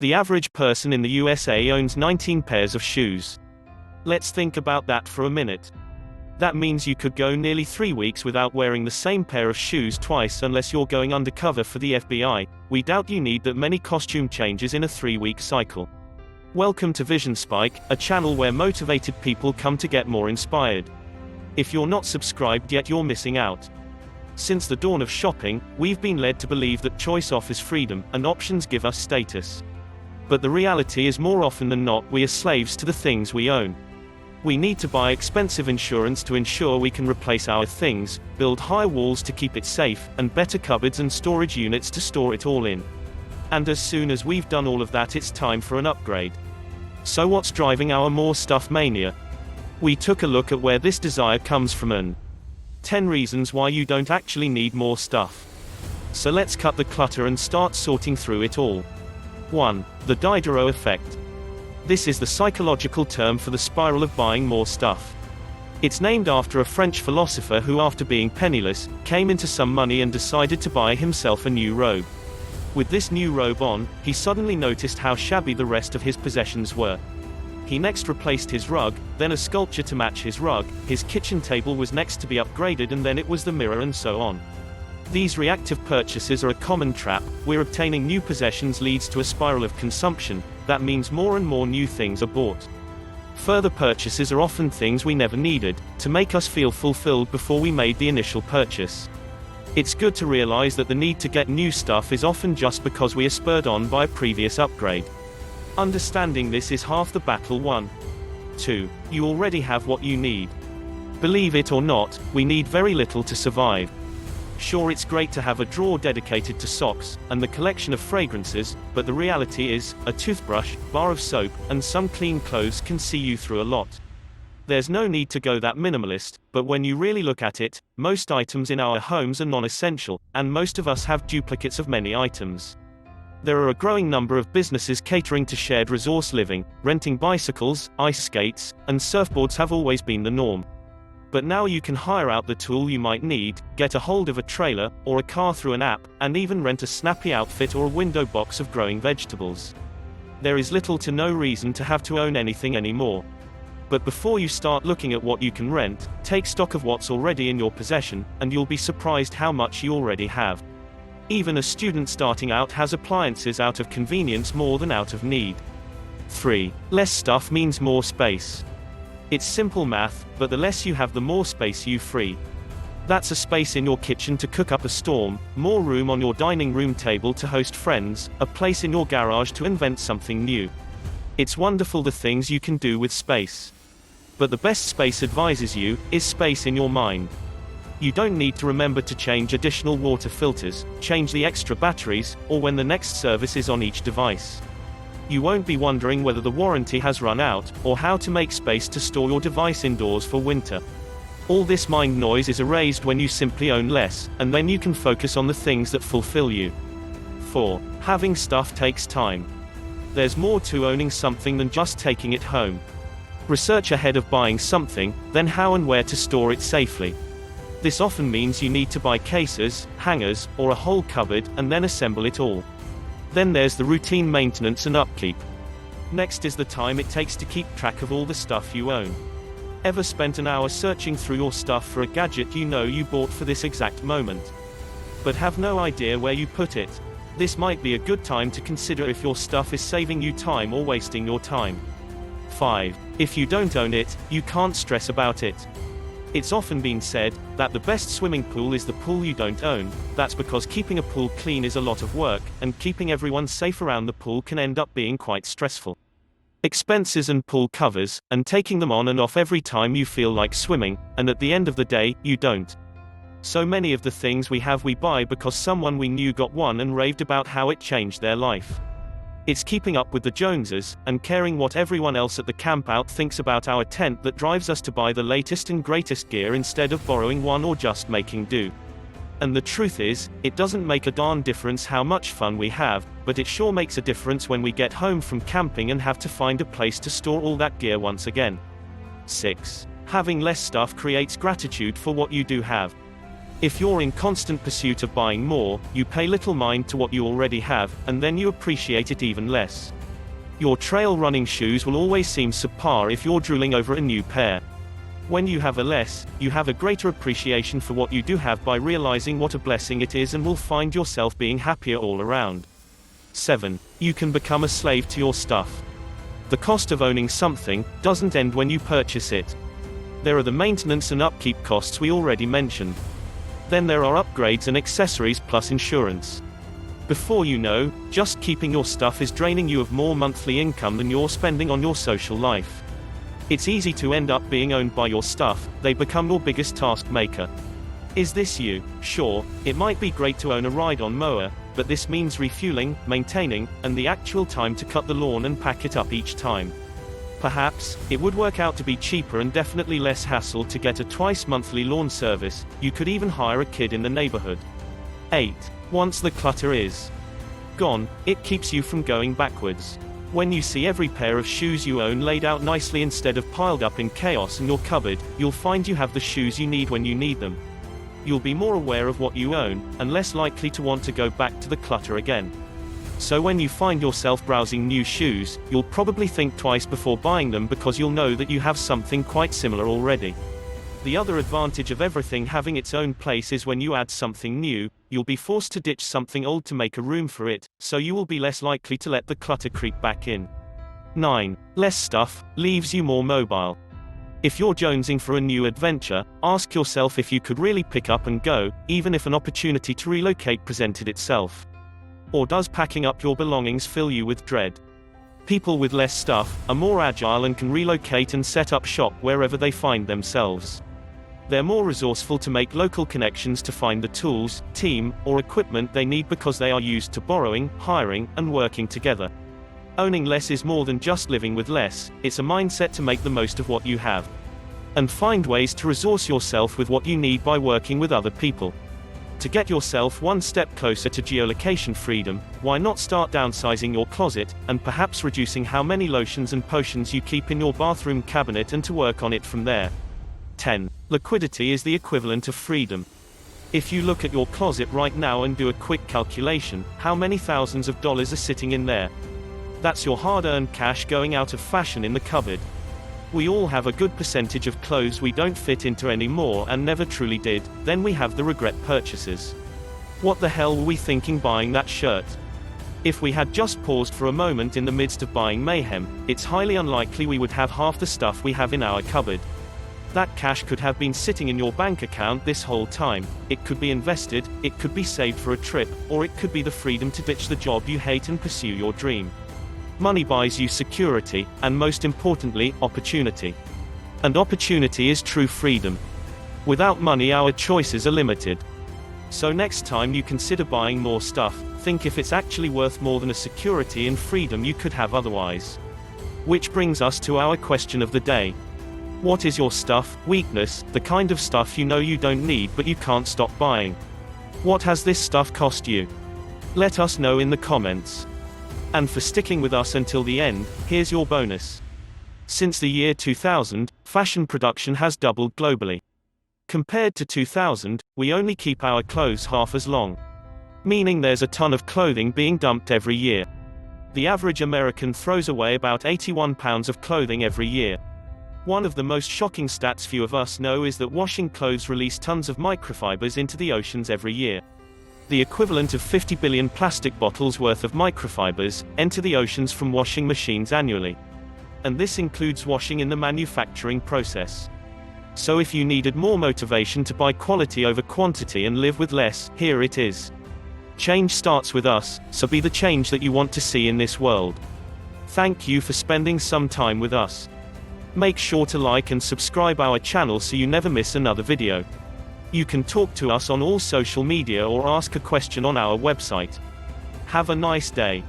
The average person in the USA owns 19 pairs of shoes. Let's think about that for a minute. That means you could go nearly 3 weeks without wearing the same pair of shoes twice unless you're going undercover for the FBI. We doubt you need that many costume changes in a 3-week cycle. Welcome to Visionspike, a channel where motivated people come to get more inspired. If you're not subscribed yet, you're missing out. Since the dawn of shopping, we've been led to believe that choice offers freedom, and options give us status. But the reality is, more often than not, we are slaves to the things we own. We need to buy expensive insurance to ensure we can replace our things, build high walls to keep it safe, and better cupboards and storage units to store it all in. And as soon as we've done all of that, it's time for an upgrade. So what's driving our more stuff mania? We took a look at where this desire comes from and 10 reasons why you don't actually need more stuff. So let's cut the clutter and start sorting through it all. 1. The Diderot effect. This is the psychological term for the spiral of buying more stuff. It's named after a French philosopher who, after being penniless, came into some money and decided to buy himself a new robe. With this new robe on, he suddenly noticed how shabby the rest of his possessions were. He next replaced his rug, then a sculpture to match his rug, his kitchen table was next to be upgraded, and then it was the mirror, and so on. These reactive purchases are a common trap, where obtaining new possessions leads to a spiral of consumption. That means more and more new things are bought. Further purchases are often things we never needed, to make us feel fulfilled before we made the initial purchase. It's good to realize that the need to get new stuff is often just because we are spurred on by a previous upgrade. Understanding this is half the battle won. 2. You already have what you need. Believe it or not, we need very little to survive. Sure, it's great to have a drawer dedicated to socks, and the collection of fragrances, but the reality is, a toothbrush, bar of soap, and some clean clothes can see you through a lot. There's no need to go that minimalist, but when you really look at it, most items in our homes are non-essential, and most of us have duplicates of many items. There are a growing number of businesses catering to shared resource living. Renting bicycles, ice skates, and surfboards have always been the norm. But now you can hire out the tool you might need, get a hold of a trailer, or a car through an app, and even rent a snappy outfit or a window box of growing vegetables. There is little to no reason to have to own anything anymore. But before you start looking at what you can rent, take stock of what's already in your possession, and you'll be surprised how much you already have. Even a student starting out has appliances out of convenience more than out of need. 3. Less stuff means more space. It's simple math, but the less you have, the more space you free. That's a space in your kitchen to cook up a storm, more room on your dining room table to host friends, a place in your garage to invent something new. It's wonderful the things you can do with space. But the best space advises you, is space in your mind. You don't need to remember to change additional water filters, change the extra batteries, or when the next service is on each device. You won't be wondering whether the warranty has run out, or how to make space to store your device indoors for winter. All this mind noise is erased when you simply own less, and then you can focus on the things that fulfill you. 4. Having stuff takes time. There's more to owning something than just taking it home. Research ahead of buying something, then how and where to store it safely. This often means you need to buy cases, hangers, or a whole cupboard, and then assemble it all. Then there's the routine maintenance and upkeep. Next is the time it takes to keep track of all the stuff you own. Ever spent an hour searching through your stuff for a gadget you know you bought for this exact moment, but have no idea where you put it? This might be a good time to consider if your stuff is saving you time or wasting your time. 5. If you don't own it, you can't stress about it. It's often been said that the best swimming pool is the pool you don't own. That's because keeping a pool clean is a lot of work, and keeping everyone safe around the pool can end up being quite stressful. Expenses and pool covers, and taking them on and off every time you feel like swimming, and at the end of the day, you don't. So many of the things we have we buy because someone we knew got one and raved about how it changed their life. It's keeping up with the Joneses, and caring what everyone else at the campout thinks about our tent that drives us to buy the latest and greatest gear instead of borrowing one or just making do. And the truth is, it doesn't make a darn difference how much fun we have, but it sure makes a difference when we get home from camping and have to find a place to store all that gear once again. 6. Having less stuff creates gratitude for what you do have. If you're in constant pursuit of buying more, you pay little mind to what you already have, and then you appreciate it even less. Your trail running shoes will always seem subpar if you're drooling over a new pair. When you have a less, you have a greater appreciation for what you do have by realizing what a blessing it is, and will find yourself being happier all around. 7. You can become a slave to your stuff. The cost of owning something doesn't end when you purchase it. There are the maintenance and upkeep costs we already mentioned. Then there are upgrades and accessories plus insurance. Before you know, just keeping your stuff is draining you of more monthly income than you're spending on your social life. It's easy to end up being owned by your stuff. They become your biggest task maker. Is this you? Sure, it might be great to own a ride-on mower, but this means refueling, maintaining, and the actual time to cut the lawn and pack it up each time. Perhaps, it would work out to be cheaper and definitely less hassle to get a twice-monthly lawn service. You could even hire a kid in the neighborhood. 8. Once the clutter is gone, it keeps you from going backwards. When you see every pair of shoes you own laid out nicely instead of piled up in chaos in your cupboard, you'll find you have the shoes you need when you need them. You'll be more aware of what you own, and less likely to want to go back to the clutter again. So when you find yourself browsing new shoes, you'll probably think twice before buying them because you'll know that you have something quite similar already. The other advantage of everything having its own place is when you add something new, you'll be forced to ditch something old to make a room for it, so you will be less likely to let the clutter creep back in. 9. Less stuff leaves you more mobile. If you're jonesing for a new adventure, ask yourself if you could really pick up and go, even if an opportunity to relocate presented itself. Or does packing up your belongings fill you with dread? People with less stuff are more agile and can relocate and set up shop wherever they find themselves. They're more resourceful to make local connections to find the tools, team, or equipment they need because they are used to borrowing, hiring, and working together. Owning less is more than just living with less, it's a mindset to make the most of what you have. And find ways to resource yourself with what you need by working with other people. To get yourself one step closer to geolocation freedom, why not start downsizing your closet, and perhaps reducing how many lotions and potions you keep in your bathroom cabinet, and to work on it from there. 10. Liquidity is the equivalent of freedom. If you look at your closet right now and do a quick calculation, how many thousands of dollars are sitting in there? That's your hard-earned cash going out of fashion in the cupboard. We all have a good percentage of clothes we don't fit into anymore and never truly did. Then we have the regret purchases. What the hell were we thinking buying that shirt? If we had just paused for a moment in the midst of buying mayhem, it's highly unlikely we would have half the stuff we have in our cupboard. That cash could have been sitting in your bank account this whole time. It could be invested, it could be saved for a trip, or it could be the freedom to ditch the job you hate and pursue your dream. Money buys you security, and most importantly, opportunity. And opportunity is true freedom. Without money, our choices are limited. So next time you consider buying more stuff, think if it's actually worth more than a security and freedom you could have otherwise. Which brings us to our question of the day. What is your stuff weakness, the kind of stuff you know you don't need but you can't stop buying? What has this stuff cost you? Let us know in the comments. And for sticking with us until the end, here's your bonus. Since the year 2000, fashion production has doubled globally. Compared to 2000, we only keep our clothes half as long. Meaning there's a ton of clothing being dumped every year. The average American throws away about 81 pounds of clothing every year. One of the most shocking stats few of us know is that washing clothes release tons of microfibers into the oceans every year. The equivalent of 50 billion plastic bottles worth of microfibers enter the oceans from washing machines annually. And this includes washing in the manufacturing process. So if you needed more motivation to buy quality over quantity and live with less, here it is. Change starts with us, so be the change that you want to see in this world. Thank you for spending some time with us. Make sure to like and subscribe our channel so you never miss another video. You can talk to us on all social media or ask a question on our website. Have a nice day.